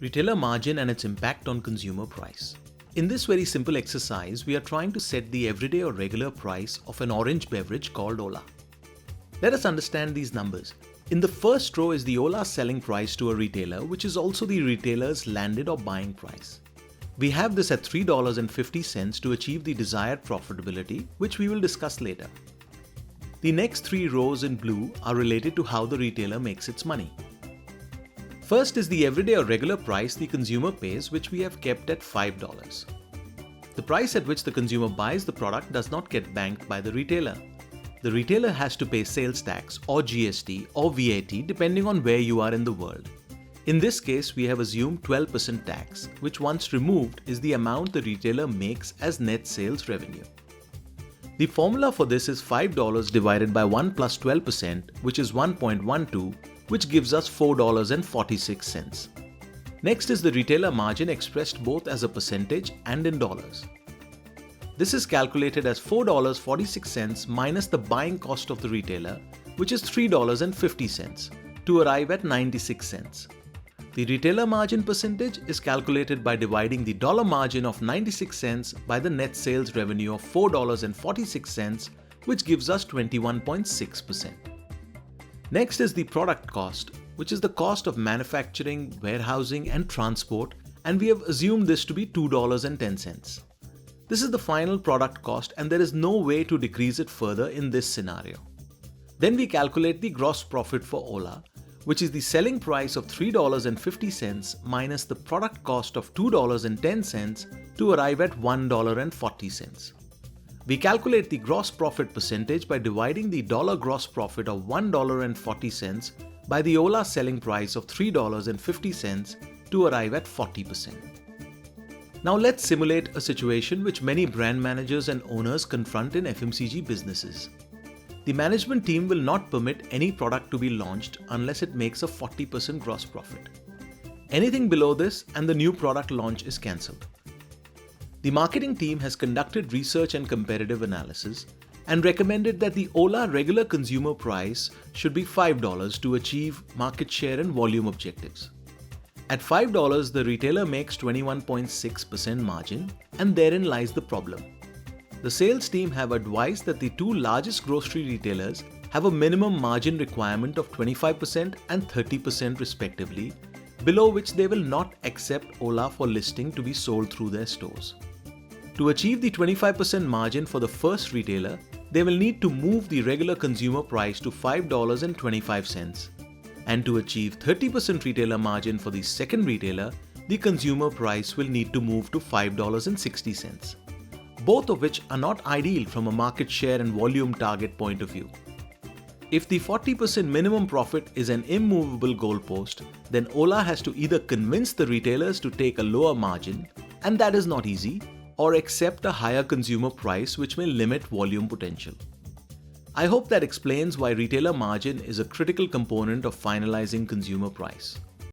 retailer margin and its impact on consumer price. In this very simple exercise, we are trying to set the everyday or regular price of an orange beverage called Ola. Let us understand these numbers. In the first row is the Ola selling price to a retailer, which is also the retailer's landed or buying price. We have this at $3.50 to achieve the desired profitability, which we will discuss later. The next three rows in blue are related to how the retailer makes its money. First is the everyday or regular price the consumer pays, which we have kept at $5. The price at which the consumer buys the product does not get banked by the retailer. The retailer has to pay sales tax or GST or VAT depending on where you are in the world. In this case, we have assumed 12% tax, which once removed is the amount the retailer makes as net sales revenue. The formula for this is $5 divided by 1 plus 12%, which is 1.12, which gives us $4.46. Next is the retailer margin expressed both as a percentage and in dollars. This is calculated as $4.46 minus the buying cost of the retailer, which is $3.50, to arrive at 96 cents. The retailer margin percentage is calculated by dividing the dollar margin of 96 cents by the net sales revenue of $4.46, which gives us 21.6%. Next is the product cost, which is the cost of manufacturing, warehousing, and transport, and we have assumed this to be $2.10. This is the final product cost, and there is no way to decrease it further in this scenario. Then we calculate the gross profit for Ola, which is the selling price of $3.50 minus the product cost of $2.10 to arrive at $1.40. We calculate the gross profit percentage by dividing the dollar gross profit of $1.40 by the Ola selling price of $3.50 to arrive at 40%. Now let's simulate a situation which many brand managers and owners confront in FMCG businesses. The management team will not permit any product to be launched unless it makes a 40% gross profit. Anything below this and the new product launch is cancelled. The marketing team has conducted research and comparative analysis and recommended that the Ola regular consumer price should be $5 to achieve market share and volume objectives. At $5, the retailer makes 21.6% margin, and therein lies the problem. The sales team have advised that the two largest grocery retailers have a minimum margin requirement of 25% and 30% respectively, below which they will not accept Ola for listing to be sold through their stores. To achieve the 25% margin for the first retailer, they will need to move the regular consumer price to $5.25. And to achieve 30% retailer margin for the second retailer, the consumer price will need to move to $5.60. Both of which are not ideal from a market share and volume target point of view. If the 40% minimum profit is an immovable goalpost, then Ola has to either convince the retailers to take a lower margin, and that is not easy, or accept a higher consumer price which may limit volume potential. I hope that explains why retailer margin is a critical component of finalizing consumer price.